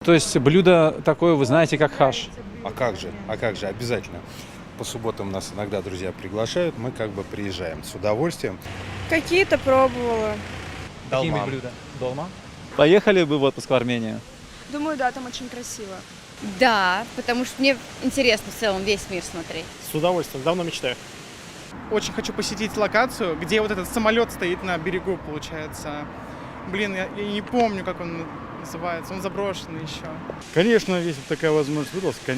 То есть блюдо такое, вы знаете, как хаш. А как же, обязательно. По субботам нас иногда друзья приглашают, мы как бы приезжаем с удовольствием. Какие-то пробовала. Какие-нибудь блюда? Долма. Поехали бы в отпуск в Армению? Думаю, да, там очень красиво. Да, потому что мне интересно в целом весь мир смотреть. С удовольствием, давно мечтаю. Очень хочу посетить локацию, где вот этот самолет стоит на берегу, получается. Блин, я не помню, как он называется. Он заброшенный еще. Конечно, если такая возможность выдалась,